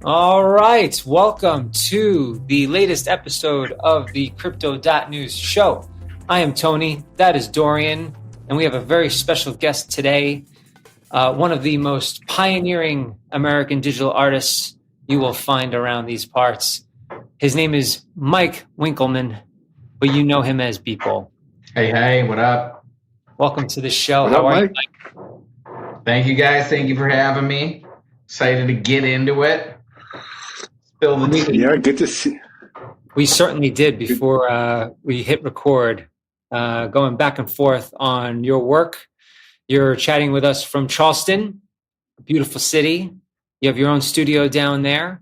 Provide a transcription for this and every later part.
All right, welcome to the latest episode of the crypto.news show. I am Tony, that is Dorian, and we have a very special guest today, one of the most pioneering American digital artists you will find around these parts. His name is Mike Winkleman, but you know him as Beeple. Hey, what up? Welcome to the show. What How up, are you, Mike? Mike? Thank you guys. Thank you for having me. Excited to get into it. Spill the tea. Yeah, good to see. We certainly did before we hit record, going back and forth on your work. You're chatting with us from Charleston, a beautiful city. You have your own studio down there.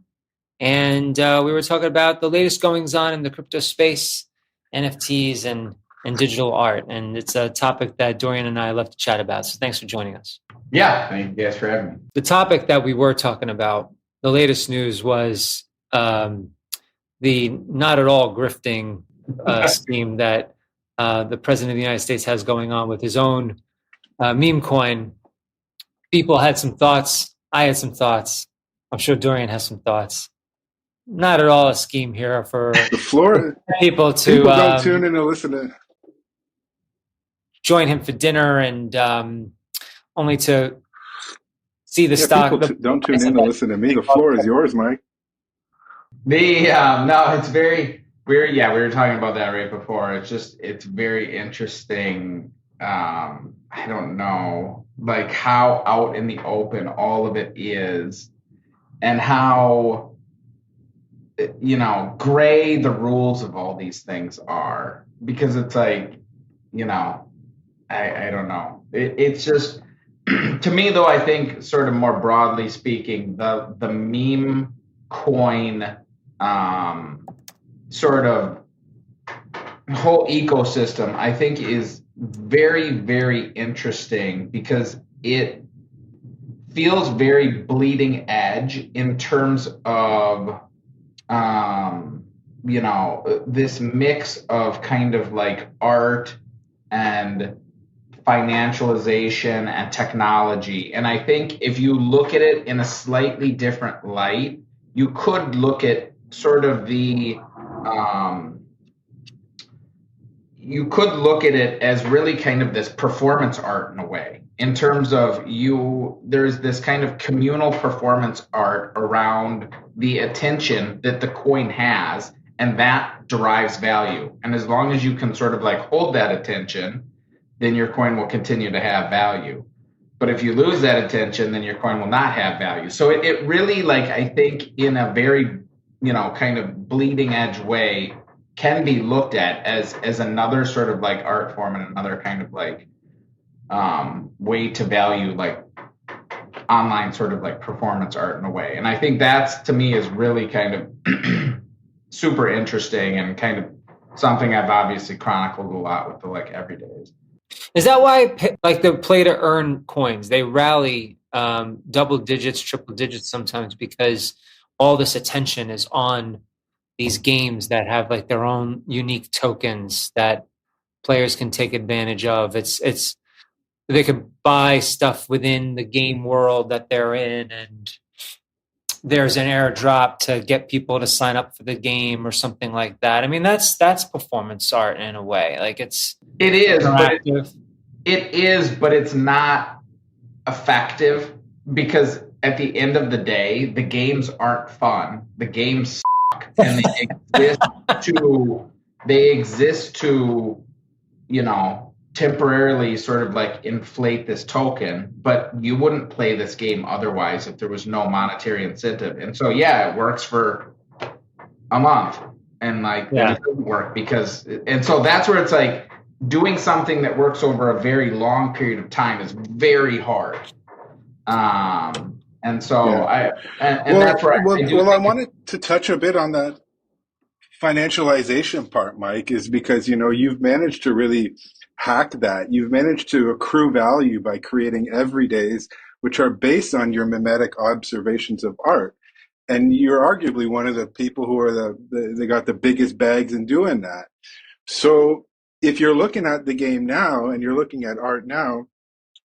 And we were talking about the latest goings on in the crypto space, NFTs and digital art. And it's a topic that Dorian and I love to chat about. So thanks for joining us. Yeah, thank you guys for having me. The topic that we were talking about, the latest news was the not at all grifting scheme that the president of the United States has going on with his own meme coin. People had some thoughts. I had some thoughts. I'm sure Dorian has some thoughts. Not at all a scheme here for the floor. People to People don't tune in and listen to. join him for dinner and only to see the stock. People don't tune in to listen to me. The floor is yours, Mike. No, it's very. We were talking about that right before. It's very interesting. I don't know, like how out in the open all of it is, and how gray the rules of all these things are. Because it's like, I don't know. It's just to me though. I think sort of more broadly speaking, the meme coin sort of whole ecosystem, I think, is very, very interesting because it feels very bleeding edge in terms of, this mix of kind of like art and financialization and technology. And I think if you look at it in a slightly different light, you could look at sort of you could look at it as really kind of this performance art in a way, in terms of there's this kind of communal performance art around the attention that the coin has, and that derives value. And as long as you can sort of like hold that attention, then your coin will continue to have value. But if you lose that attention, then your coin will not have value. So it really, like, I think in a very, kind of bleeding edge way, can be looked at as another sort of like art form and another kind of like way to value like online sort of like performance art in a way. And I think that's, to me, is really kind of super interesting and kind of something I've obviously chronicled a lot with the like everydays. Is that why, like, the play to earn coins, they rally double digits, triple digits sometimes, because all this attention is on these games that have like their own unique tokens that players can take advantage of. It's they could buy stuff within the game world that they're in, and there's an airdrop to get people to sign up for the game or something like that. I mean, that's performance art in a way. Like it is, but it is, but it's not effective, because at the end of the day, the games aren't fun. The games suck, and they exist to temporarily sort of like inflate this token, but you wouldn't play this game otherwise if there was no monetary incentive. And so, it works for a month, and like then it doesn't work and so that's where it's like doing something that works over a very long period of time is very hard. And so that's where I wanted to touch a bit on that financialization part, Mike, is because, you've managed to really hack that. You've managed to accrue value by creating everydays, which are based on your mimetic observations of art. And you're arguably one of the people who are they got the biggest bags in doing that. So if you're looking at the game now and you're looking at art now,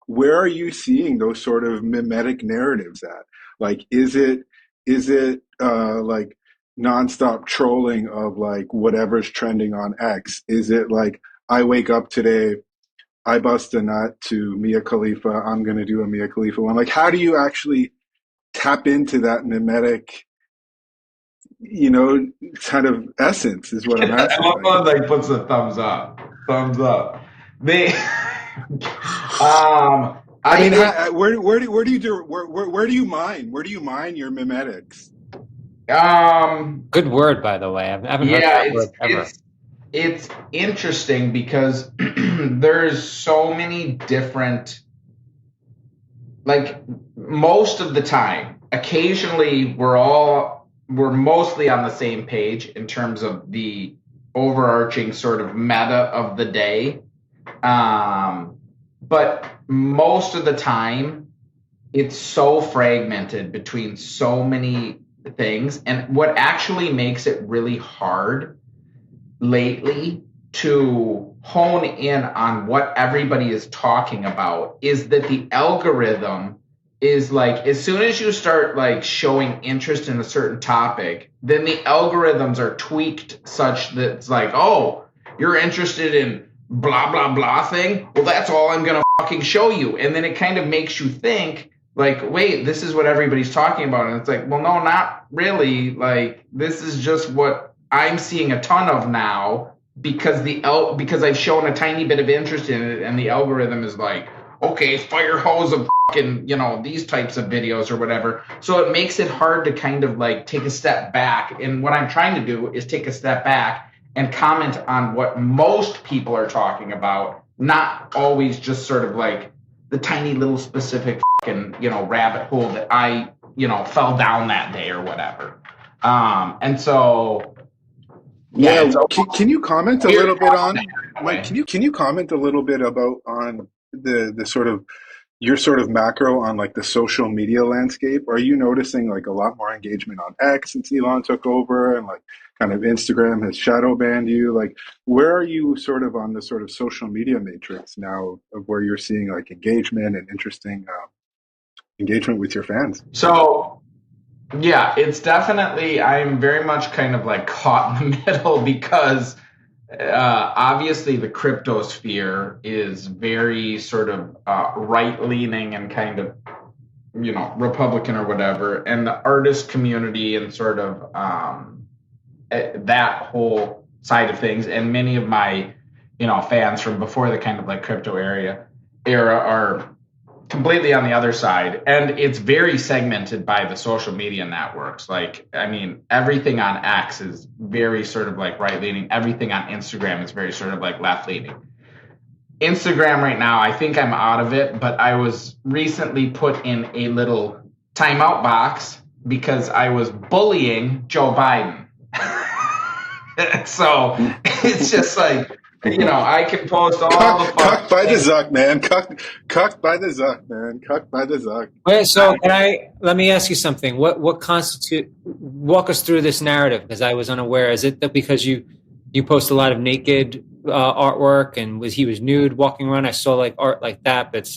where are you seeing those sort of mimetic narratives at? Like, is it Is it like nonstop trolling of like whatever's trending on X? Is it like I wake up today, I bust a nut to Mia Khalifa, I'm gonna do a Mia Khalifa one. Like how do you actually tap into that mimetic, you know, kind of essence is what I'm I asking. love Like, one like puts a thumbs up. Thumbs up. They I I mean, think where do you do where do you mine? Where do you mine your mimetics? Good word, by the way. I haven't heard yeah, that word ever. it's interesting because there's so many different, like, most of the time, occasionally we're mostly on the same page in terms of the overarching sort of meta of the day. But most of the time it's so fragmented between so many things, and what actually makes it really hard lately to hone in on what everybody is talking about is that the algorithm is like, as soon as you start like showing interest in a certain topic, then the algorithms are tweaked such that it's like, oh, you're interested in blah blah blah thing, well, that's all I'm gonna fucking show you. And then it kind of makes you think like, wait, this is what everybody's talking about. And it's like, well, no, not really. Like, this is just what I'm seeing a ton of now because because I've shown a tiny bit of interest in it, and the algorithm is like, okay, fire hose of fucking, these types of videos or whatever. So it makes it hard to kind of like take a step back. And what I'm trying to do is take a step back and comment on what most people are talking about, not always just sort of like the tiny little specific fucking, rabbit hole that I, fell down that day or whatever. And so, yeah, Yeah, it's can you comment a weird little bit talking on that Mike? way. Can you comment a little bit about on the sort of your sort of macro on like the social media landscape? Are you noticing like a lot more engagement on X since Elon took over and like kind of Instagram has shadow banned you? Like where are you sort of on the sort of social media matrix now of where you're seeing like engagement and interesting engagement with your fans? So, yeah, it's definitely, I'm very much kind of like caught in the middle because obviously the crypto sphere is very sort of right leaning and kind of, Republican or whatever. And the artist community and sort of that whole side of things, and many of my, fans from before the kind of like crypto era are completely on the other side, and it's very segmented by the social media networks. Like, I mean, everything on X is very sort of like right leaning, everything on Instagram is very sort of like left leaning. Instagram right now, I think I'm out of it, but I was recently put in a little timeout box because I was bullying Joe Biden. So it's just like, I can post all the Cucked fucking by the things. Zuck, man. Cucked by the Zuck, man. Cucked by the Zuck. Wait, so let me ask you something. What constitute walk us through this narrative because I was unaware. Is it that because you post a lot of naked artwork and he was nude walking around? I saw like art like that, but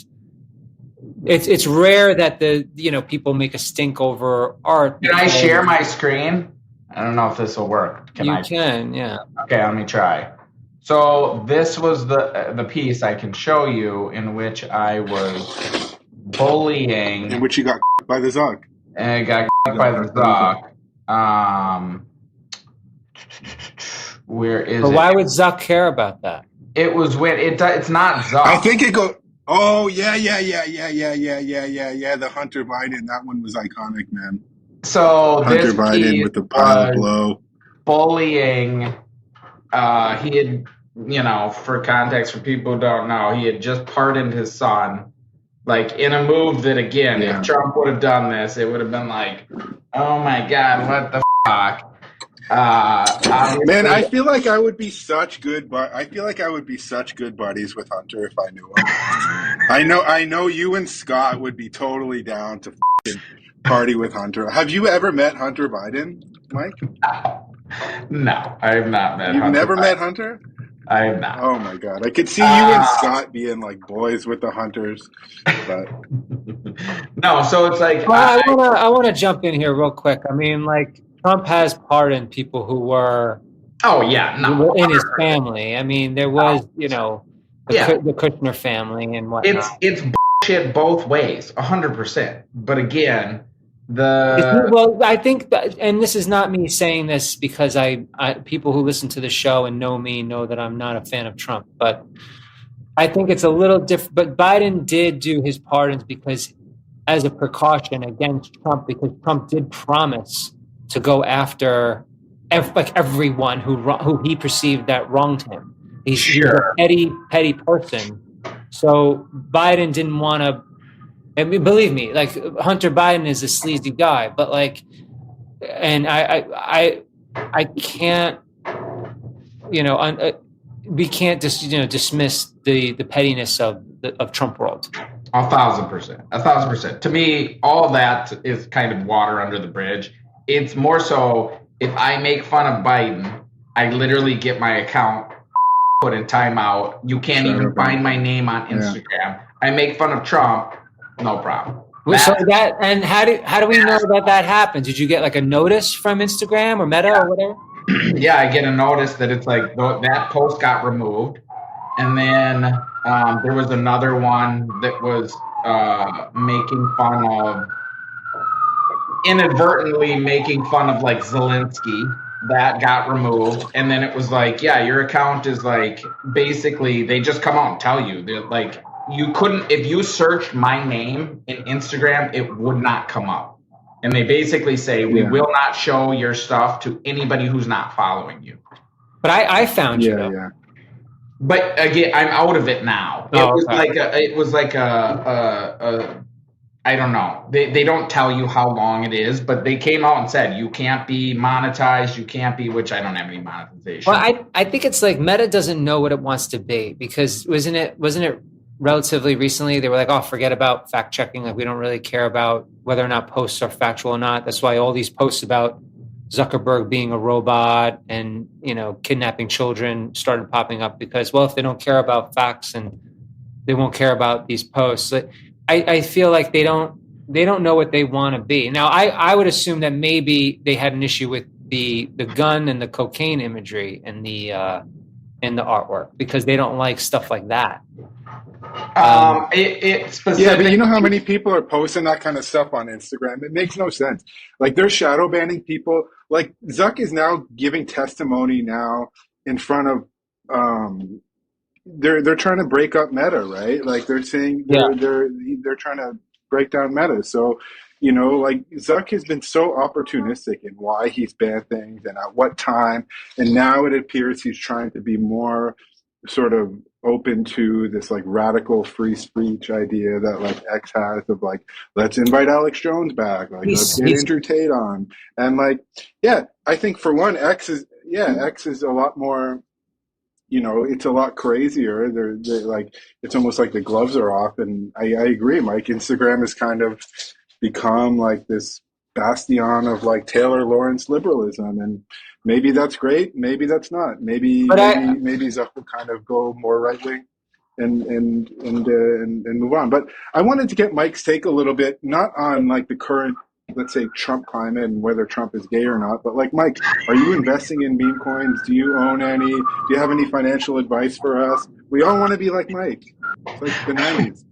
it's rare that the people make a stink over art Can I because share my screen? I don't know if this will work. Can you I? can, yeah. Okay, let me try. So this was the piece I can show you in which I was In bullying which you got by the Zuck. and I got by the Zuck, by the Zuck. Zuck. Where is But it? why would Zuck care about that? It was when it's not Zuck. I think it go. Oh yeah. The Hunter Biden. That one was iconic, man. So Hunter this Biden piece with the pile of was blow. bullying. He had, for context for people who don't know, he had just pardoned his son, like in a move that, again, if Yeah. Trump would have done this, it would have been like, oh my God, what the fuck? Man, Obviously, I feel like I would be such good, but I feel like I would be such good buddies with Hunter if I knew him. I know you and Scott would be totally down to party with Hunter. Have you ever met Hunter Biden, Mike? no, I have not met You've Hunter never met Biden. Hunter? I have not. Oh my God. I could see you and Scott being like boys with the Hunters, but No, so it's like Well, I wanna jump in here real quick. I mean, like Trump has pardoned people oh yeah, who no, were in his family. I mean, there was, yeah, the Kushner family and it's whatnot. it's bullshit both ways, 100%. But again, the Well, I think that, and this is not me saying this because people who listen to the show and know me know that I'm not a fan of Trump, but I think it's a little different. But Biden did do his pardons because, as a precaution against Trump, because Trump did promise to go after like everyone who he perceived that wronged him. He's a sure. petty person. So Biden didn't want to. I mean, believe me, like Hunter Biden is a sleazy guy, but like, and I can't, you know, we can't just dismiss the pettiness of Trump world. 1,000%. 1,000%. To me, all of that is kind of water under the bridge. It's more so if I make fun of Biden, I literally get my account put in timeout. You can't even find my name on Instagram. Yeah. I make fun of Trump, no problem. So and how do we know that happened? Did you get like a notice from Instagram or Meta or whatever? Yeah, I get a notice that it's like that post got removed, and then there was another one that was making fun of, inadvertently making fun of like Zelensky. That got removed, and then it was like, yeah, your account is like, basically they just come out and tell you that like you couldn't, if you searched my name in Instagram, it would not come up, and they basically say we will not show your stuff to anybody who's not following you. But I found you though. Yeah. But again, I'm out of it now. Oh, It was like a I don't know. They don't tell you how long it is, but they came out and said you can't be monetized. You can't be, which I don't have any monetization. Well, I think it's like Meta doesn't know what it wants to be, because wasn't it relatively recently they were like, oh, forget about fact checking. Like we don't really care about whether or not posts are factual or not. That's why all these posts about Zuckerberg being a robot and kidnapping children started popping up, because, well, if they don't care about facts, and they won't care about these posts. I feel like they don't know what they want to be. Now, I would assume that maybe they had an issue with the gun and the cocaine imagery in the artwork, because they don't like stuff like that. Yeah, but you know how many people are posting that kind of stuff on Instagram? It makes no sense. Like they're shadow banning people. Like Zuck is now giving testimony now in front of they're trying to break up Meta, right? Like they're saying they're trying to break down Meta. So, like Zuck has been so opportunistic in why he's banned things and at what time, and now it appears he's trying to be more sort of open to this like radical free speech idea that like X has of like, let's invite Alex Jones back, like let's get Andrew Tate on, and like, yeah, I think for one, X is a lot more. It's a lot crazier. They're like, it's almost like the gloves are off. And I agree, Mike. Instagram has kind of become like this bastion of like Taylor Lawrence liberalism, and maybe that's great. Maybe that's not. Maybe Zuck will kind of go more right wing and move on. But I wanted to get Mike's take a little bit, not on like the current, let's say, Trump climate and whether Trump is gay or not, but like, Mike, are you investing in meme coins? Do you own any? Do you have any financial advice for us? We all want to be like Mike. It's like the 90s.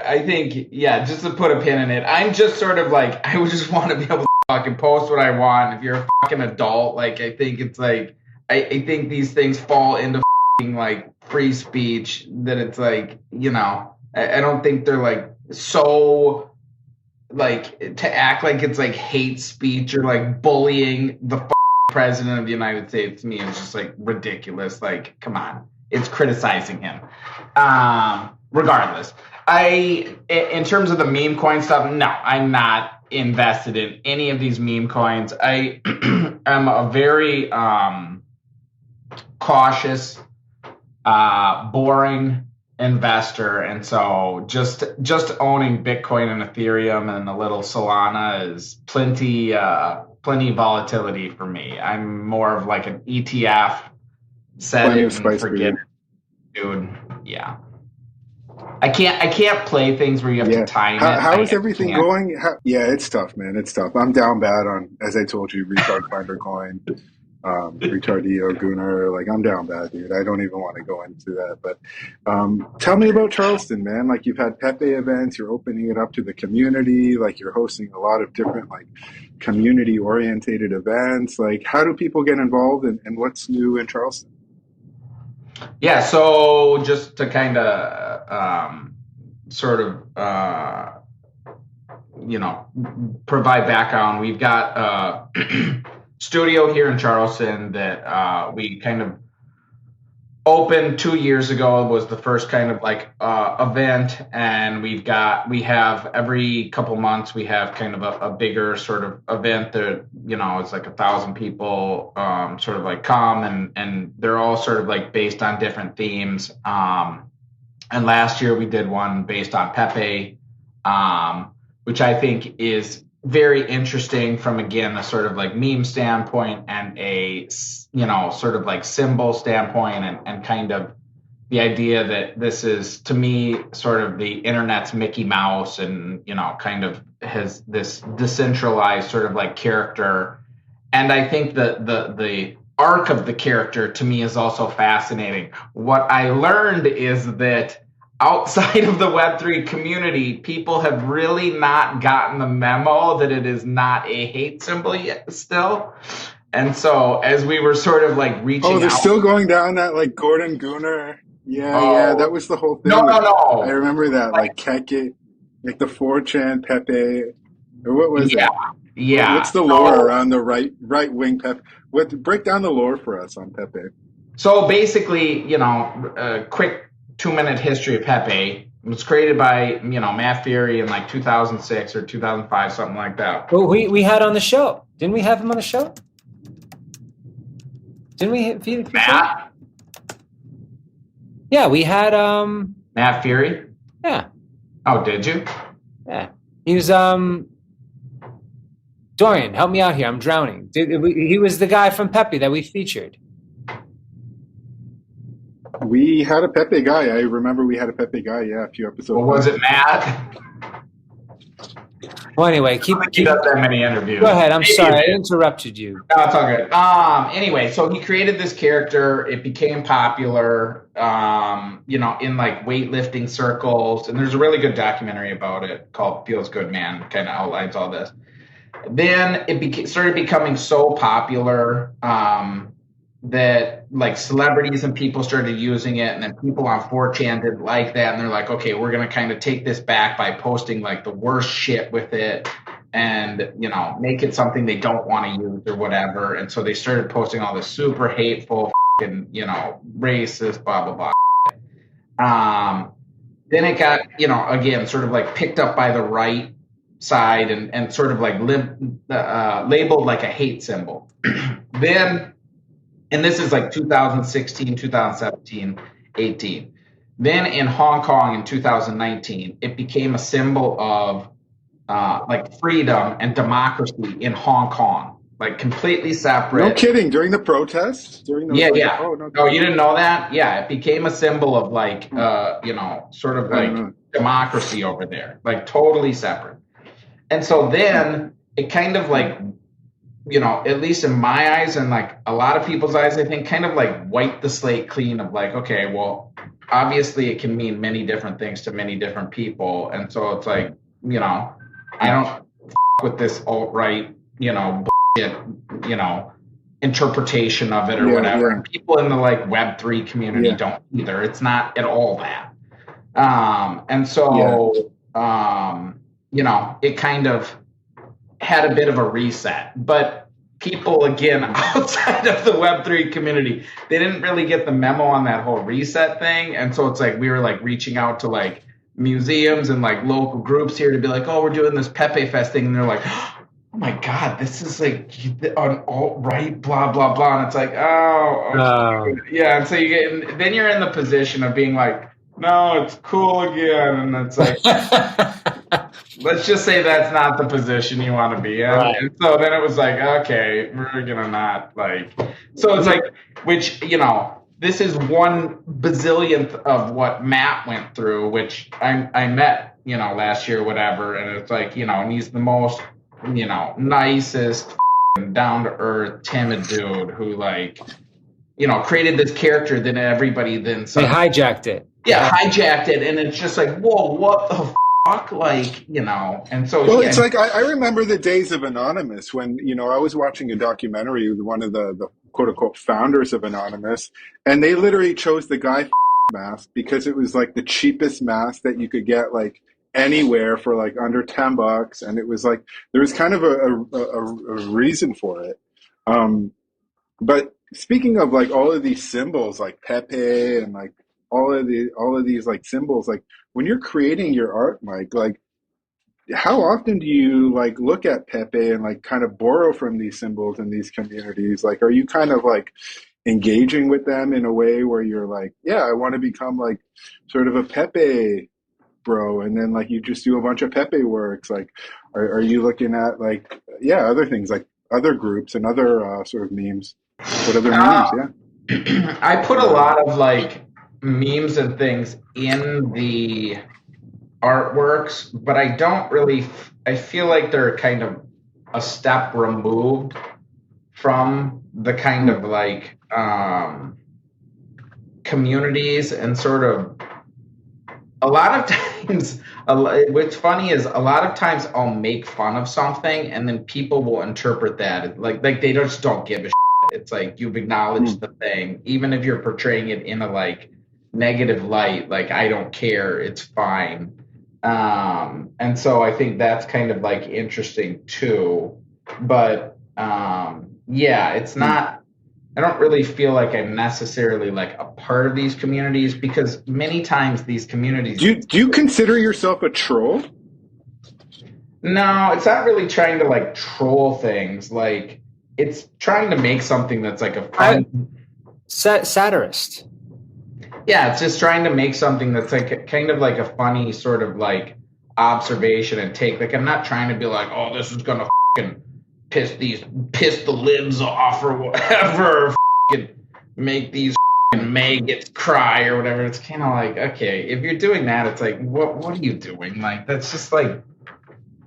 I think, just to put a pin in it, I'm just sort of like, I would just want to be able to fucking post what I want. If you're a fucking adult, like, I think it's like, I think these things fall into like free speech, that it's like, I don't think they're like so like to act like it's like hate speech or like bullying the president of the United States. To me, it's just like ridiculous. Like, come on, it's criticizing him. Regardless, in terms of the meme coin stuff, no, I'm not invested in any of these meme coins. I am a very cautious, boring investor, and so just owning Bitcoin and Ethereum and a little Solana is plenty plenty of volatility for me. I'm more of like an ETF, set Plenty it of and spice for forget you. it, dude. Yeah. I can't play things where you have to Yeah. time it. How I is everything can't. going? Yeah, it's tough, man. It's tough. I'm down bad on, as I told you, retard finder coin, retardio Gunnar. Like, I'm down bad, dude. I don't even want to go into that. But tell me about Charleston, man. Like, you've had Pepe events. You're opening it up to the community. Like, you're hosting a lot of different, like, community orientated events. Like, how do people get involved, and what's new in Charleston? Yeah, so just to kind of sort of provide background, we've got a studio here in Charleston that we kind of opened 2 years ago. Was the first kind of like event, and we have every couple months we have kind of a bigger sort of event that it's like 1,000 people sort of like come, and they're all sort of like based on different themes. And last year we did one based on Pepe, which I think is very interesting from, again, a sort of like meme standpoint and a, sort of like symbol standpoint, and kind of the idea that this is, to me, sort of the internet's Mickey Mouse, and, kind of has this decentralized sort of like character. And I think the arc of the character to me is also fascinating. What I learned is that outside of the Web3 community, people have really not gotten the memo that it is not a hate symbol yet still. And so as we were sort of like reaching They're out. still going down that, like, Gordon Gunnar. Yeah, yeah, that Oh, was the whole no, thing. no, I no. remember that, Like, like Keke, like the 4chan Pepe, or what was yeah, it? What's yeah. the lore around the right wing Pepe? Break down the lore for us on Pepe. So basically, a quick 2-minute history of Pepe. It was created by, Matt Fury in like 2006 or 2005, something like that. Well, we had on the show. Didn't we have him on the show? Didn't we? Matt? Yeah, we had Matt Fury? Yeah. Oh, did you? Yeah. He was Dorian, help me out here. I'm drowning. He was the guy from Pepe that we featured. We had a Pepe guy. I remember we had a Pepe guy, a few episodes Or was back. it Matt? He does that many interviews. Go ahead. I'm sorry. I interrupted you. No, it's all good. Anyway, so he created this character. It became popular, in like weightlifting circles. And there's a really good documentary about it called Feels Good Man. Kind of outlines all this. Then it started becoming so popular that like celebrities and people started using it, and then people on 4chan didn't like that, and they're like, okay, we're going to kind of take this back by posting like the worst shit with it, and make it something they don't want to use or whatever. And so they started posting all this super hateful and racist blah blah blah. Then it got again sort of like picked up by the right side and sort of like labeled like a hate symbol. Then, and this is like 2016, 2017, 18. Then in Hong Kong in 2019, it became a symbol of like freedom and democracy in Hong Kong, like completely separate. No kidding. During the protests? Yeah. Oh, no. Oh, you didn't know that? Yeah, it became a symbol of like, sort of like democracy over there, like totally separate. And so then it kind of like, at least in my eyes and like a lot of people's eyes, I think, kind of like wiped the slate clean of like, okay, well, obviously it can mean many different things to many different people. And so it's like, I don't with this alt-right, bullshit, interpretation of it or whatever. And people in the like Web3 community don't either. It's not at all that. And so, it kind of had a bit of a reset, but people, again, outside of the Web3 community, they didn't really get the memo on that whole reset thing. And so it's like, we were like reaching out to like museums and like local groups here to be like, oh, we're doing this Pepe Fest thing. And they're like, oh my God, this is like on alt-right, blah, blah, blah. And it's like, oh, okay. Yeah. And so then you're in the position of being like, no, it's cool again. And it's like, let's just say that's not the position you want to be in. Right. And so then it was like, okay, we're gonna not like. So it's like, which this is one bazillionth of what Matt went through, which I met last year, whatever. And it's like and he's the most nicest, down to earth, timid dude who like created this character. Then everybody then They suddenly hijacked it. hijacked it, and it's just like, whoa, what the fuck, like and so Well, yeah. it's like I remember the days of Anonymous when I was watching a documentary with one of the quote unquote founders of Anonymous, and they literally chose the guy mask because it was like the cheapest mask that you could get like anywhere for like under $10, and it was like there was kind of a reason for it. But speaking of like all of these symbols like Pepe and like all of these like symbols, like when you're creating your art, Mike, like how often do you like look at Pepe and like kind of borrow from these symbols in these communities? Like, are you kind of like engaging with them in a way where you're like, yeah, I want to become like sort of a Pepe bro, and then like you just do a bunch of Pepe works? Like, are you looking at like, yeah, other things like other groups and other sort of memes? What other memes? uh, Yeah. I put a lot of like memes and things in the artworks, but I don't really. I feel like they're kind of a step removed from the kind Hmm. of like communities and sort of a lot of times. What's funny is a lot of times I'll make fun of something and then people will interpret that like they just don't give a shit. It's like you've Hmm. acknowledged the thing, even if you're portraying it in a like negative light. Like I don't care, it's fine. And so I think that's kind of like interesting too. But yeah, it's Hmm. not. I don't really feel like I'm necessarily like a part of these communities because many times these communities. Do you consider yourself a troll? No, it's not really trying to like troll things. Like it's trying to make something that's like a I fun. satirist. Yeah, it's just trying to make something that's like kind of like a funny sort of like observation and take. Like I'm not trying to be like, oh, this is gonna fucking piss the lids off or whatever, or fucking make these fucking maggots cry or whatever. It's kind of like, okay, if you're doing that, it's like, what are you doing? Like that's just like,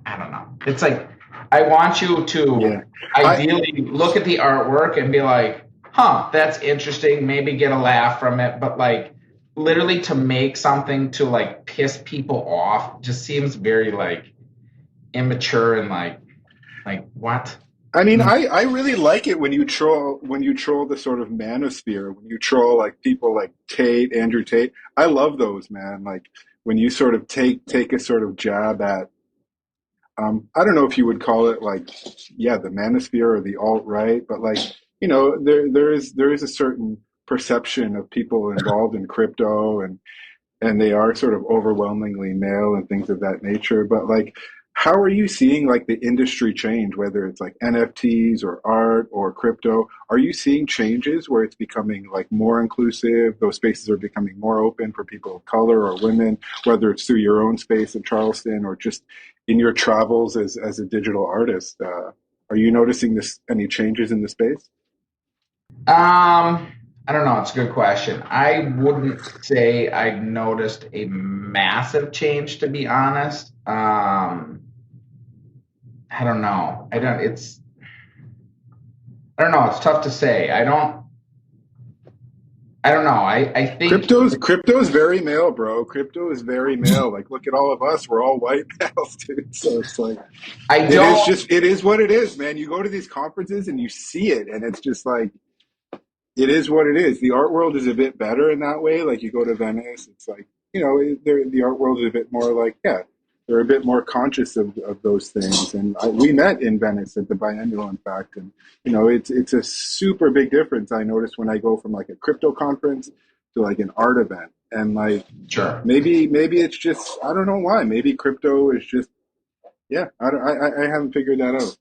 I don't know. It's like I want you to Yeah. I ideally look at the artwork and be like, huh, that's interesting, maybe get a laugh from it, but like literally to make something to like piss people off just seems very like immature and like what? I mean, I really like it when you troll the sort of manosphere, when you troll like people like Andrew Tate. I love those, man. Like when you sort of take a sort of jab at I don't know if you would call it like yeah, the manosphere or the alt right, but like, there is a certain perception of people involved in crypto, and they are sort of overwhelmingly male and things of that nature. But like, how are you seeing like the industry change, whether it's like NFTs or art or crypto? Are you seeing changes where it's becoming like more inclusive? Those spaces are becoming more open for people of color or women, whether it's through your own space in Charleston or just in your travels as a digital artist. Are you noticing this any changes in the space? I don't know. It's a good question. I wouldn't say I noticed a massive change, to be honest. I don't know. I don't. It's. I don't know. It's tough to say. I don't. I don't know. I think Crypto's very male, bro. Crypto is very male. Like, look at all of us. We're all white males, dude. So it's like I don't. it is what it is, man. You go to these conferences and you see it, and it's just like it is what it is. The art world is a bit better in that way. Like you go to Venice, it's like the art world is a bit more like yeah, they're a bit more conscious of those things. And we met in Venice at the biennial, in fact, and it's a super big difference. I noticed when I go from like a crypto conference to like an art event, and like Sure. maybe it's just I don't know why. Maybe crypto is just yeah. I haven't figured that out.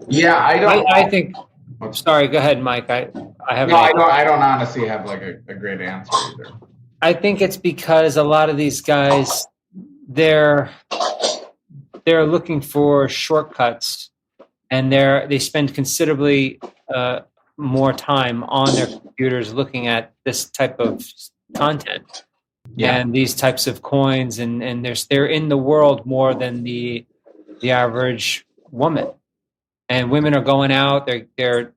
Yeah, I don't I know. think. What's, Sorry, go ahead, Mike. I have no, an idea. I don't honestly have like a great answer either. I think it's because a lot of these guys, they're they're looking for shortcuts, and they spend considerably uh, more time on their computers looking at this type of content Yeah. and these types of coins, and they're in the world more than the average woman. And women are going out, they're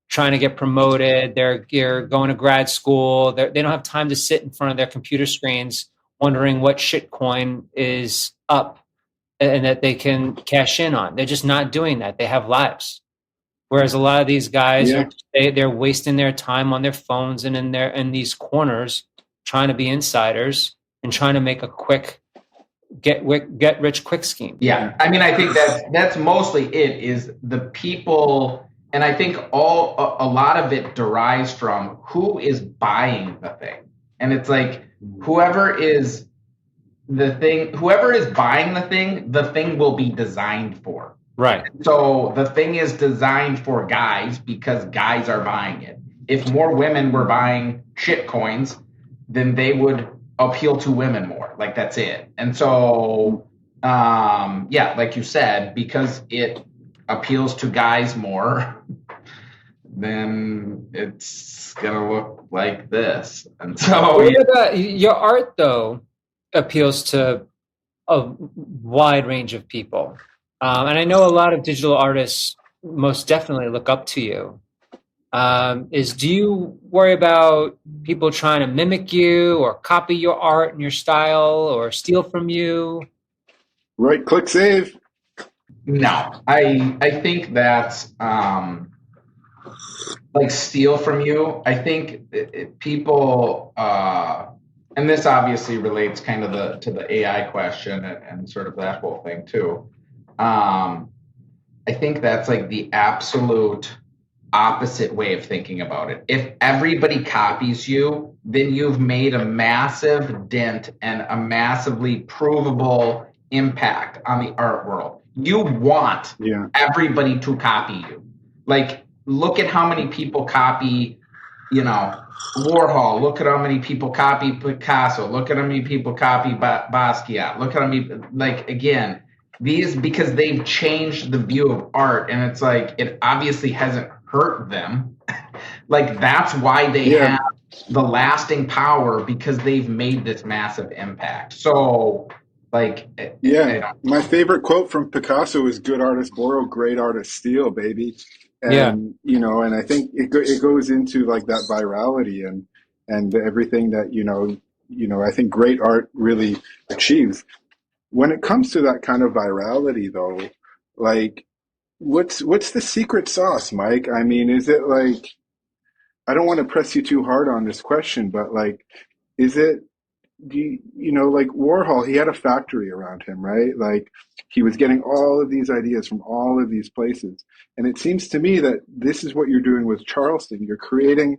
trying to get promoted, they're going to grad school, they don't have time to sit in front of their computer screens wondering what shitcoin is up and that they can cash in on. They're just not doing that. They have lives. Whereas a lot of these guys Yeah. they're wasting their time on their phones and in these corners trying to be insiders and trying to make a quick get rich quick scheme. Yeah, I mean, I think that's mostly it. Is the people, and I think a lot of it derives from who is buying the thing, and it's like whoever is buying the thing will be designed for. Right. So the thing is designed for guys because guys are buying it. If more women were buying shit coins, then they would appeal to women more. Like that's it. And so, yeah, like you said, because it appeals to guys more, then it's gonna look like this. And so, Your art though appeals to a wide range of people, and I know a lot of digital artists most definitely look up to you. Do you worry about people trying to mimic you or copy your art and your style or steal from you? Right click save. no, I think that's like steal from you. I think people, and this obviously relates kind of to the AI question and sort of that whole thing too. I think that's like the absolute opposite way of thinking about it. If everybody copies you, then you've made a massive dent and a massively provable impact on the art world. You want everybody to copy you. Like, look at how many people copy, Warhol. Look at how many people copy Picasso. Look at how many people copy Basquiat. Look at how many, like, again, these, because they've changed the view of art, and it's like, it obviously hasn't hurt them. Like, that's why they have the lasting power, because they've made this massive impact. So, like, my favorite quote from Picasso is "Good artists borrow, great artists steal, baby." And and I think it goes into like that virality and everything that I think great art really achieves. When it comes to that kind of virality, though, like, what's the secret sauce, Mike? I mean, is it like, I don't want to press you too hard on this question, but like, is it, like Warhol, he had a factory around him, right? Like, he was getting all of these ideas from all of these places. And it seems to me that this is what you're doing with Charleston. You're creating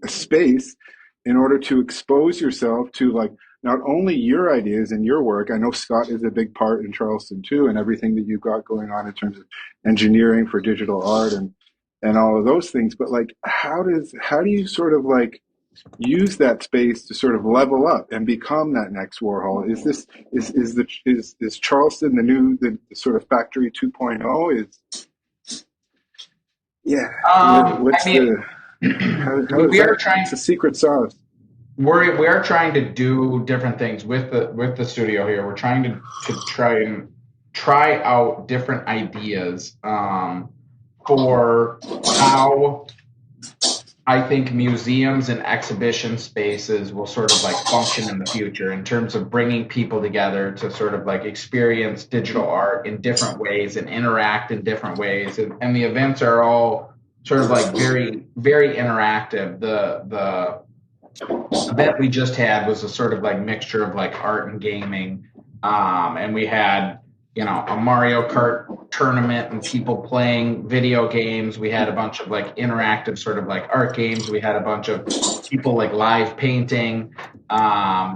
a space in order to expose yourself to, like, not only your ideas and your work. I know Scott is a big part in Charleston too, and everything that you've got going on in terms of engineering for digital art and all of those things. But like, how do you sort of like use that space to sort of level up and become that next Warhol? Is Charleston the sort of factory 2.0? What's the secret sauce? We are trying to do different things with the studio here. We're trying to try out different ideas for how I think museums and exhibition spaces will sort of like function in the future in terms of bringing people together to sort of like experience digital art in different ways and interact in different ways. And the events are all sort of like very, very interactive. The event we just had was a sort of like mixture of like art and gaming. And we had, a Mario Kart tournament and people playing video games. We had a bunch of like interactive sort of like art games. We had a bunch of people like live painting.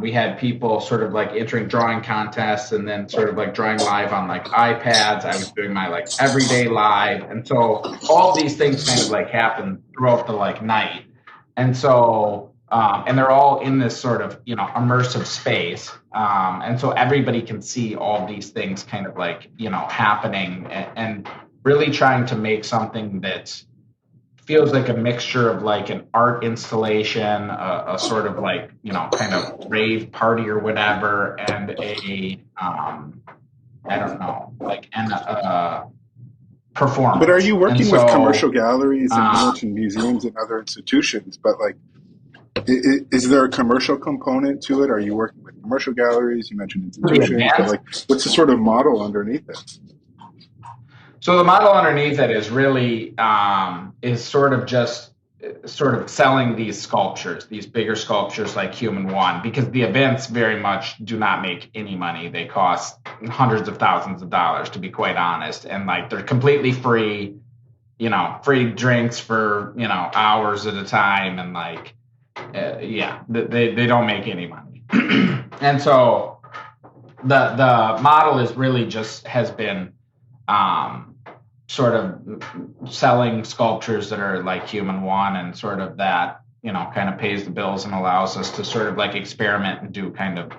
We had people sort of like entering drawing contests and then sort of like drawing live on like iPads. I was doing my like everyday live. And so all these things kind of like happened throughout the like night. And so and they're all in this sort of, immersive space. And so everybody can see all these things kind of like, happening, and really trying to make something that feels like a mixture of like an art installation, a sort of like, kind of rave party or whatever, and I don't know, like performance. But are you And working with so, commercial galleries and art and museums and other institutions? But like, is there a commercial component to it? Are you working with commercial galleries? You mentioned the institutions, but advanced. like, what's the sort of model underneath it? So the model underneath it is really is sort of just sort of selling these sculptures, these bigger sculptures like Human One, because the events very much do not make any money. They cost hundreds of thousands of dollars, to be quite honest, and like they're completely free, free drinks for hours at a time, and like they don't make any money. And so the model is really just has been sort of selling sculptures that are like Human One, and sort of that, kind of pays the bills and allows us to sort of like experiment and do kind of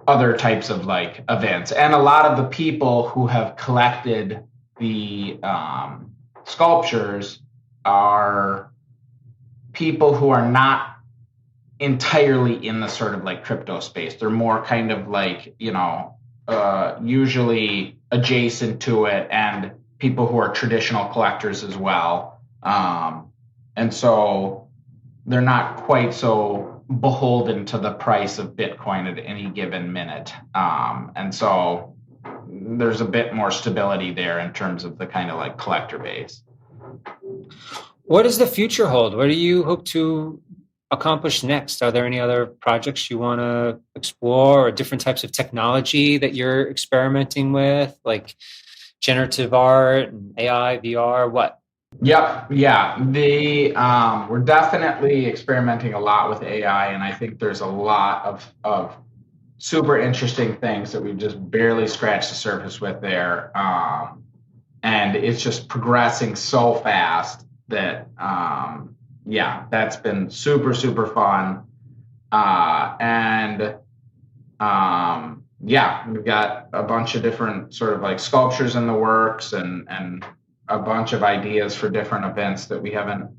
other types of like events. And a lot of the people who have collected the sculptures are people who are not entirely in the sort of like crypto space. They're more kind of like, usually adjacent to it, and people who are traditional collectors as well. And so they're not quite so beholden to the price of Bitcoin at any given minute. And so there's a bit more stability there in terms of the kind of like collector base. What does the future hold? What do you hope to accomplish next? Are there any other projects you want to explore, or different types of technology that you're experimenting with, like generative art and AI, VR, what? Yep. Yeah. We're definitely experimenting a lot with AI, and I think there's a lot of super interesting things that we've just barely scratched the surface with there. And it's just progressing so fast that, that's been super, super fun. We've got a bunch of different sort of like sculptures in the works, and a bunch of ideas for different events that we haven't,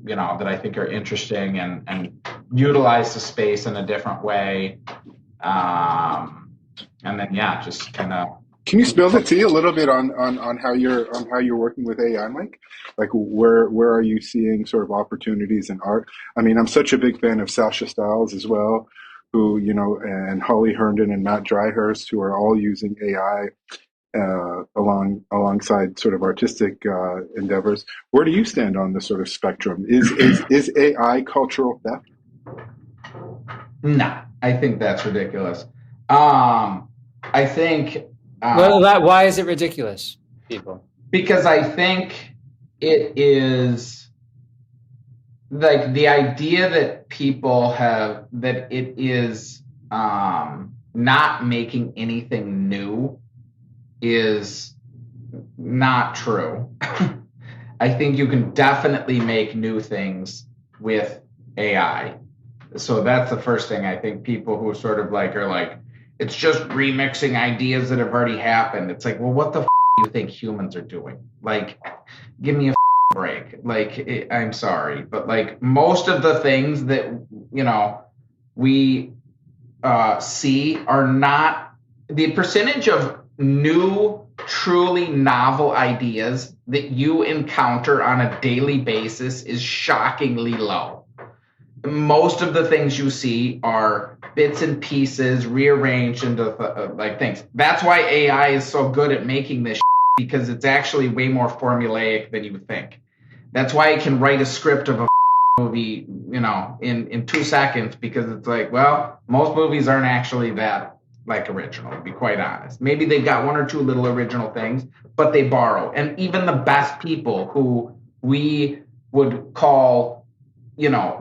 that I think are interesting, and utilize the space in a different way. And then, just kind of. Can you spill the tea a little bit on how you're working with AI, Mike? Like, where are you seeing sort of opportunities in art? I mean, I'm such a big fan of Sasha Stiles as well, who, and Holly Herndon and Matt Dryhurst, who are all using AI alongside sort of artistic endeavors. Where do you stand on this sort of spectrum? Is AI cultural theft? No, I think that's ridiculous. I think. Why is it ridiculous, people? Because I think it is like the idea that people have that it is not making anything new is not true. I think you can definitely make new things with AI. So that's the first thing. I think people who sort of like are like, it's just remixing ideas that have already happened. It's like, well, what the do you think humans are doing? Like, give me a break. Like, I'm sorry, but like most of the things that, we see are not the percentage of new, truly novel ideas that you encounter on a daily basis is shockingly low. Most of the things you see are bits and pieces rearranged into like things. That's why AI is so good at making this because it's actually way more formulaic than you think. That's why it can write a script of a movie, in 2 seconds, because it's like, well, most movies aren't actually that like original, to be quite honest. Maybe they've got one or two little original things, but they borrow. And even the best people who we would call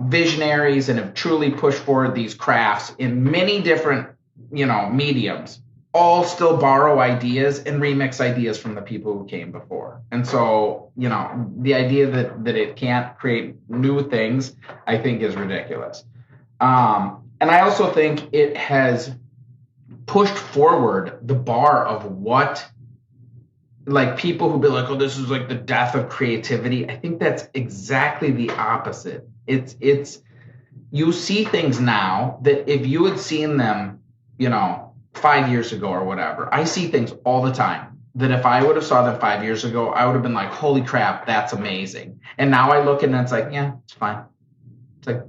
visionaries and have truly pushed forward these crafts in many different, mediums, all still borrow ideas and remix ideas from the people who came before. And so the idea that it can't create new things, I think is ridiculous. And I also think it has pushed forward the bar of what, like, people who be like, oh, this is like the death of creativity. I think that's exactly the opposite. It's you see things now that if you had seen them, 5 years ago or whatever. I see things all the time that if I would have saw them 5 years ago, I would have been like, holy crap, that's amazing. And now I look and it's like, yeah, it's fine. It's like,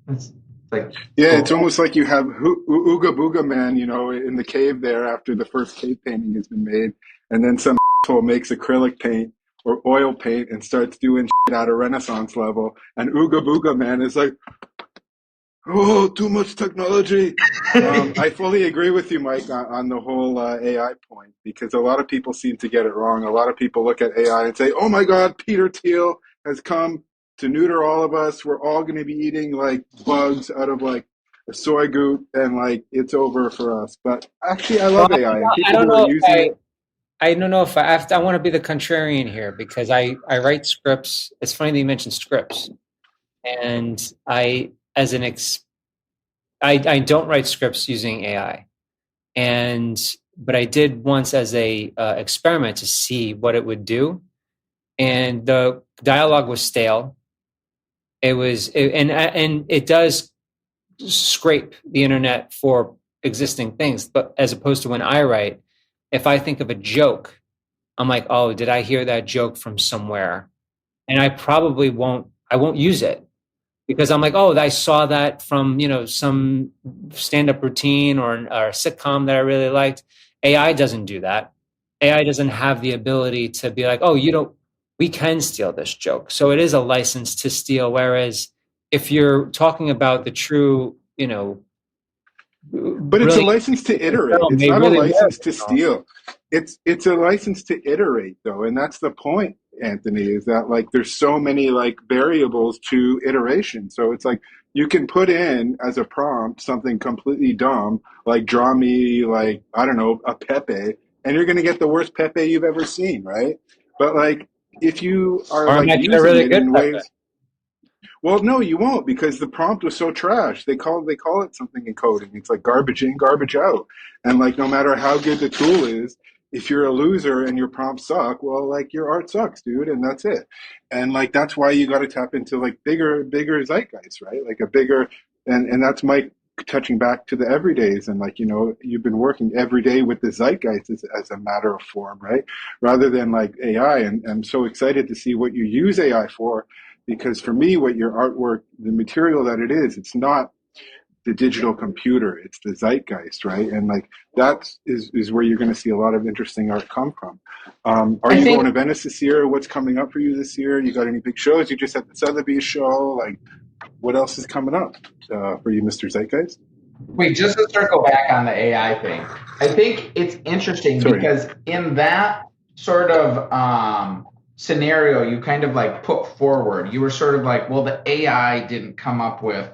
it's like, Yeah, cool. it's almost like you have Ooga Booga Man, in the cave there after the first cave painting has been made, and then some asshole makes acrylic paint or oil paint and starts doing shit at a Renaissance level, and Ooga Booga Man is like, oh, too much technology. I fully agree with you, Mike, on the whole AI point, because a lot of people seem to get it wrong. A lot of people look at AI and say, oh my God, Peter Thiel has come to neuter all of us. We're all going to be eating like bugs out of like a soy goop, and like it's over for us. But actually, I Well, love AI, and I people don't who are know if using it. I don't know if I want to be the contrarian here because I write scripts. It's funny that you mentioned scripts, and as an I don't write scripts using AI, but I did once as a experiment to see what it would do, and the dialogue was stale. And it does scrape the internet for existing things, but as opposed to when I write, if I think of a joke, I'm like, oh, did I hear that joke from somewhere? And I won't use it because I'm like, oh, I saw that from, some stand-up routine or a sitcom that I really liked. AI doesn't do that. AI doesn't have the ability to be like, oh, we can steal this joke. So it is a license to steal. Whereas if you're talking about the true, But it's a brilliant license to iterate. film, It's they not a really were license to original. steal. It's a license to iterate though, and that's the point, Anthony, is that like there's so many like variables to iteration. So it's like you can put in as a prompt something completely dumb, like draw me like, I don't know, a Pepe, and you're gonna get the worst Pepe you've ever seen, right? But like if you are Or I like might get a using really it good in Pepe. ways, well, no, you won't, because the prompt was so trash. They call it something in coding. It's like garbage in, garbage out. And like no matter how good the tool is, if you're a loser and your prompts suck, well, like your art sucks, dude, and that's it. And like that's why you got to tap into like bigger zeitgeist, right? Like a bigger, and that's Mike touching back to the everydays, and like you've been working every day with the zeitgeist as a matter of form, right? Rather than like AI. And I'm so excited to see what you use AI for, because for me, what your artwork, the material that it is, it's not the digital computer, it's the zeitgeist, right? And like that is where you're going to see a lot of interesting art come from. Are I you going think to Venice this year? What's coming up for you this year? You got any big shows? You just had the Sotheby's show. Like, what else is coming up for you, Mr. Zeitgeist? Wait, just to circle back on the AI thing, I think it's interesting Sorry. because in that sort of scenario, you kind of like put forward, you were sort of like, well, the AI didn't come up with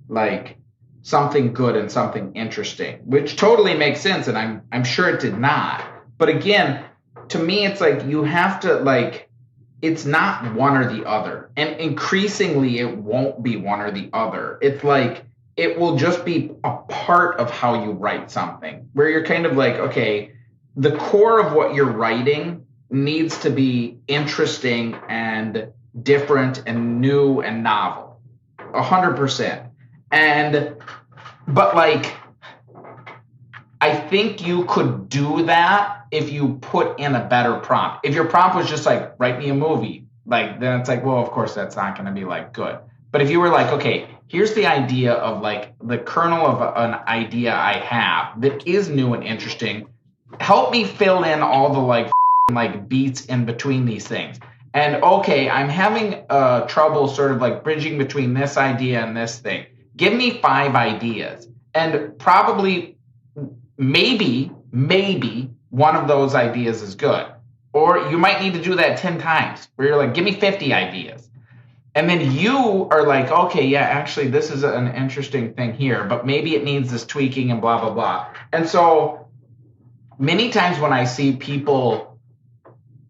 like something good and something interesting, which totally makes sense, and I'm sure it did not. But again, to me, it's like you have to like it's not one or the other. And increasingly, it won't be one or the other. It's like it will just be a part of how you write something, where you're kind of like, okay, the core of what you're writing needs to be interesting and different and new and novel, 100%. And, but like, I think you could do that if you put in a better prompt. If your prompt was just like, write me a movie, like, then it's like, well, of course, that's not going to be like good. But if you were like, okay, here's the idea of like the kernel of an idea I have that is new and interesting, help me fill in all the like beats in between these things. And okay, I'm having trouble sort of like bridging between this idea and this thing. Give me 5 ideas. And probably maybe one of those ideas is good. Or you might need to do that 10 times where you're like, give me 50 ideas. And then you are like, okay, yeah, actually, this is an interesting thing here, but maybe it needs this tweaking and blah, blah, blah. And so many times when I see people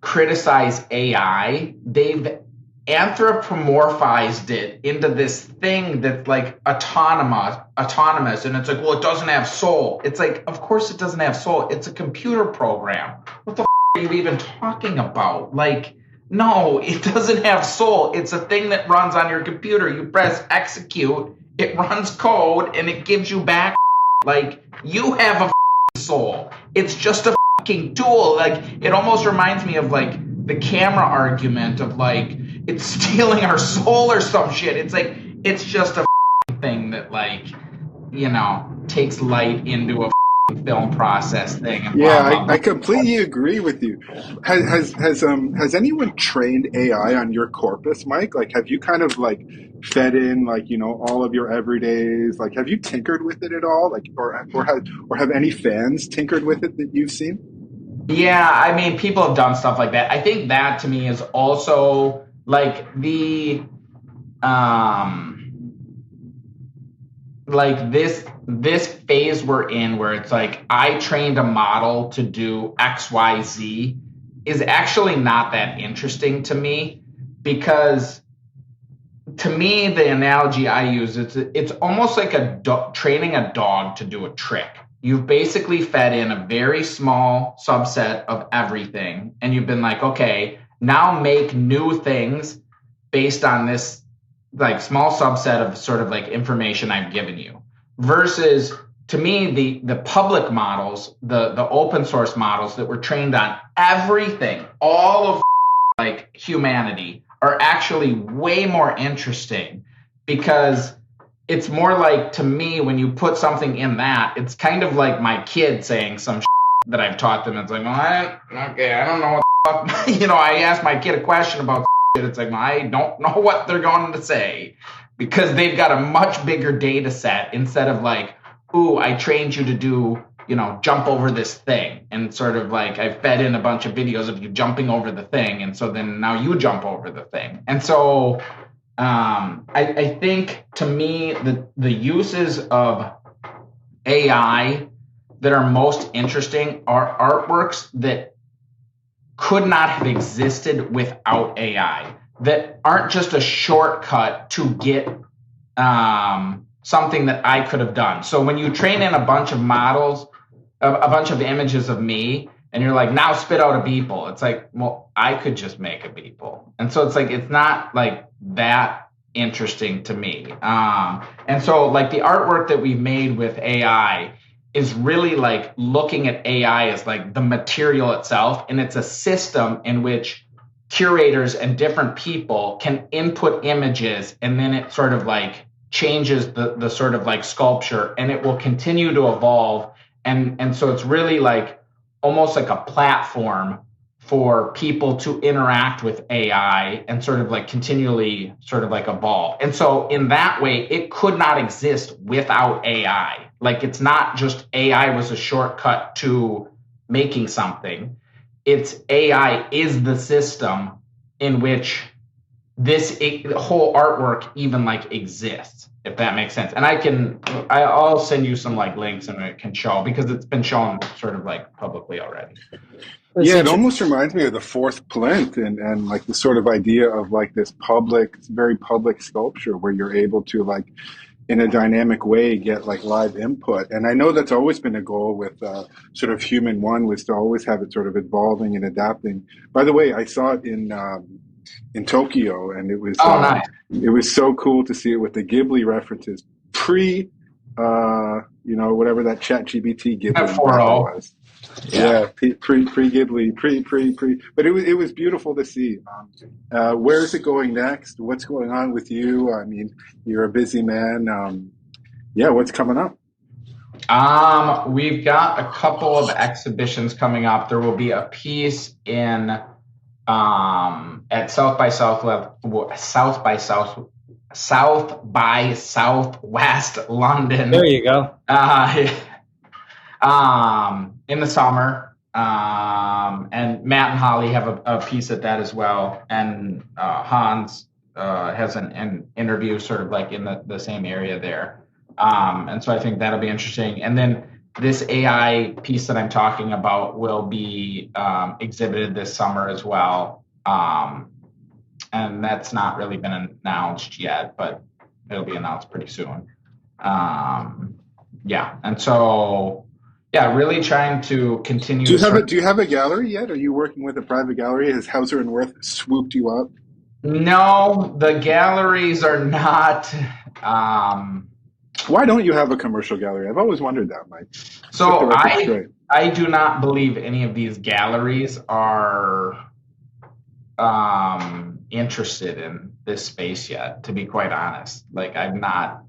criticize AI, they've anthropomorphized it into this thing that's like autonomous, and it's like, well, it doesn't have soul. It's like, of course it doesn't have soul. It's a computer program. What the are you even talking about? Like, no, it doesn't have soul. It's a thing that runs on your computer. You press execute, it runs code, and it gives you back. Like, you have a soul. It's just a fucking tool. Like, it almost reminds me of like the camera argument of like it's stealing our soul or some shit. It's like it's just a thing that like, you know, takes light into a film process thing. And Yeah, blah, blah, blah. I completely agree with you. Has anyone trained AI on your corpus, Mike? Like, have you kind of like fed in like, you know, all of your everydays? Like, have you tinkered with it at all? Like, or have any fans tinkered with it that you've seen? Yeah, I mean, people have done stuff like that. I think that to me is also like um like this phase we're in where it's like I trained a model to do XYZ is actually not that interesting to me, because to me the analogy I use, it's almost like training a dog to do a trick. You've basically fed in a very small subset of everything, and you've been like, okay, now make new things based on this like small subset of sort of like information I've given you. Versus to me, the public models, the open source models that were trained on everything, all of like humanity, are actually way more interesting, because it's more like, to me, when you put something in that, it's kind of like my kid saying some that I've taught them. It's like, well, I don't know what the fuck. You know, I asked my kid a question about shit. It's like, well, I don't know what they're going to say, because they've got a much bigger data set, instead of like, ooh, I trained you to do, you know, jump over this thing. And sort of like I fed in a bunch of videos of you jumping over the thing. And so then now you jump over the thing. And so I think to me, the uses of AI that are most interesting are artworks that could not have existed without AI, that aren't just a shortcut to get something that I could have done. So when you train in a bunch of models, a bunch of images of me, and you're like, now spit out a Beeple. It's like, well, I could just make a Beeple. And so it's like, it's not like that interesting to me. And so like the artwork that we've made with AI is really like looking at AI as like the material itself. And it's a system in which curators and different people can input images, and then it sort of like changes the sort of like sculpture, and it will continue to evolve. And so it's really like almost like a platform for people to interact with AI and sort of like continually sort of like evolve. And so in that way, it could not exist without AI. Like, it's not just AI was a shortcut to making something. It's AI is the system in which the whole artwork even like exists, if that makes sense. And I'll send you some like links, and it can show, because it's been shown sort of like publicly already. Yeah, it almost reminds me of the fourth plinth and like the sort of idea of like this public, very public sculpture where you're able to like in a dynamic way get like live input. And I know that's always been a goal with sort of Human One, was to always have it sort of evolving and adapting. By the way, I saw it in Tokyo, and Nice. it was so cool to see it with the Ghibli references pre you know, whatever that chat GBT Ghibli was. Yeah, pre Ghibli, pre. But it was beautiful to see. Where is it going next? What's going on with you? I mean, you're a busy man. Yeah, what's coming up? We've got a couple of exhibitions coming up. There will be a piece in at South by Southwest London. There you go. In the summer. And Matt and Holly have a piece at that as well. And Hans has an interview sort of like in the same area there. And so I think that'll be interesting. And then this AI piece that I'm talking about will be exhibited this summer as well. And that's not really been announced yet, but it'll be announced pretty soon. And so, really trying to continue. Do you have a gallery yet? Are you working with a private gallery? Has Hauser and Wirth swooped you up? No, the galleries are not. Why don't you have a commercial gallery? I've always wondered that, Mike. So I do not believe any of these galleries are interested in this space yet, to be quite honest. Like, I'm not.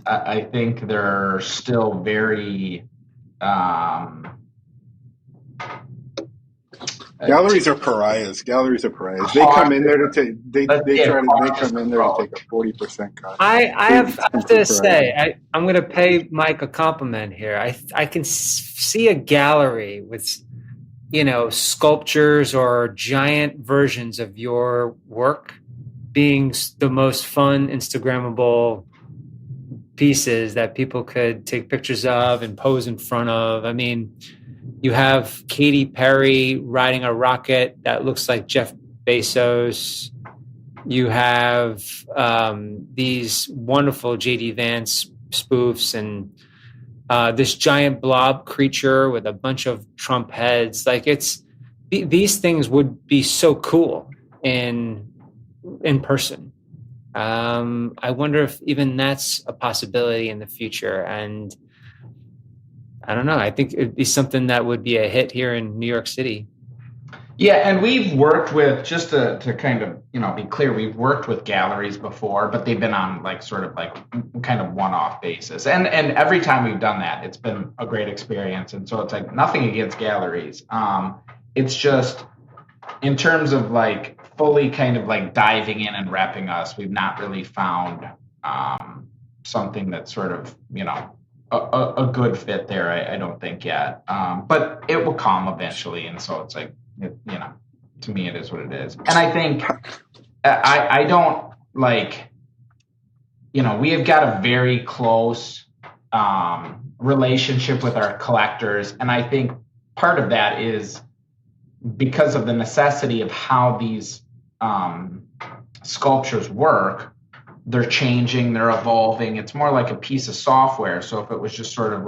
I think they're still very. Galleries are pariahs. Galleries are pariahs. They come in there to take. They come in there to take a 40% cut. I have to say, I'm going to pay Mike a compliment here. I can see a gallery with, sculptures or giant versions of your work being the most fun Instagrammable pieces that people could take pictures of and pose in front of. I mean, you have Katy Perry riding a rocket that looks like Jeff Bezos. You have these wonderful J.D. Vance spoofs and this giant blob creature with a bunch of Trump heads. Like, these things would be so cool in person. I wonder if even that's a possibility in the future. And I don't know. I think it'd be something that would be a hit here in New York City. Yeah, and we've worked with, just to kind of, be clear, we've worked with galleries before, but they've been on kind of one-off basis. And every time we've done that, it's been a great experience. And so it's like nothing against galleries. It's just in terms of fully kind of diving in and repping us, we've not really found something that's sort of, a good fit there, I don't think yet. But it will come eventually. And so it's to me, it is what it is. And I think I don't we have got a very close relationship with our collectors. And I think part of that is because of the necessity of how these sculptures work. They're changing, they're evolving. It's more like a piece of software. So if it was just sort of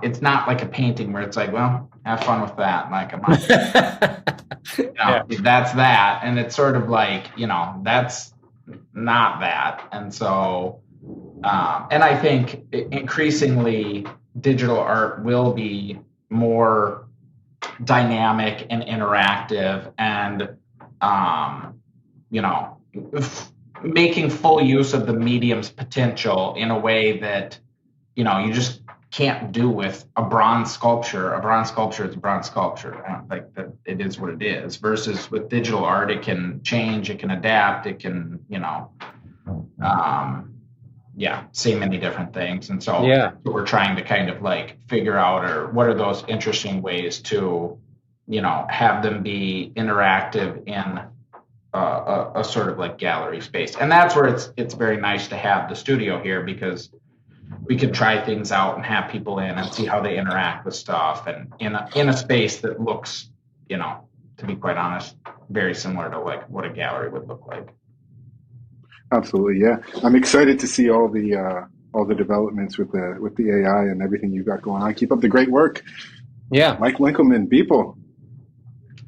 it's not like a painting where it's well, have fun with that. That's that. And it's sort of that's not that. And so, and I think increasingly digital art will be more dynamic and interactive and, making full use of the medium's potential in a way that, you just can't do with a bronze sculpture. A bronze sculpture is a bronze sculpture. It is what it is. Versus with digital art, it can change, it can adapt, it can, say many different things. And so we're trying to kind of figure out, or what are those interesting ways to, have them be interactive in a sort of gallery space. And that's where it's very nice to have the studio here, because we can try things out and have people in and see how they interact with stuff, and in a space that looks, to be quite honest, very similar to what a gallery would look like. Absolutely, yeah. I'm excited to see all the developments with the AI and everything you've got going on. Keep up the great work. Yeah, Mike Winkleman, Beeple.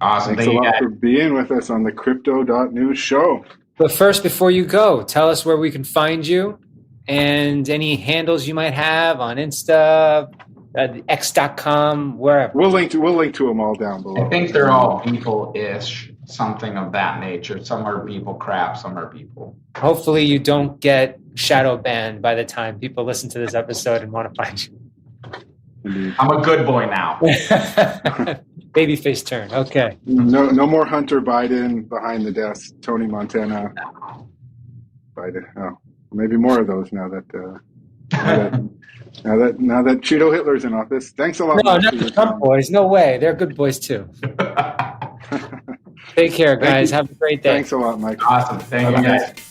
Awesome. Thanks a lot for being with us on the crypto.news show. But first, before you go, tell us where we can find you and any handles you might have on Insta, x.com, wherever. We'll link to them all down below. I think they're all Beeple-ish, something of that nature. Some are Beeple crap, some are Beeple. Hopefully you don't get shadow banned by the time people listen to this episode and want to find you. Indeed. I'm a good boy now. Babyface turn. Okay. No more Hunter Biden behind the desk. Tony Montana. Biden. Oh, maybe more of those now that Cheeto Hitler's in office. Thanks a lot. No, not the Trump boys. No way. They're good boys too. Take care, guys. Have a great day. Thanks a lot, Mike. Awesome. Thank you, guys.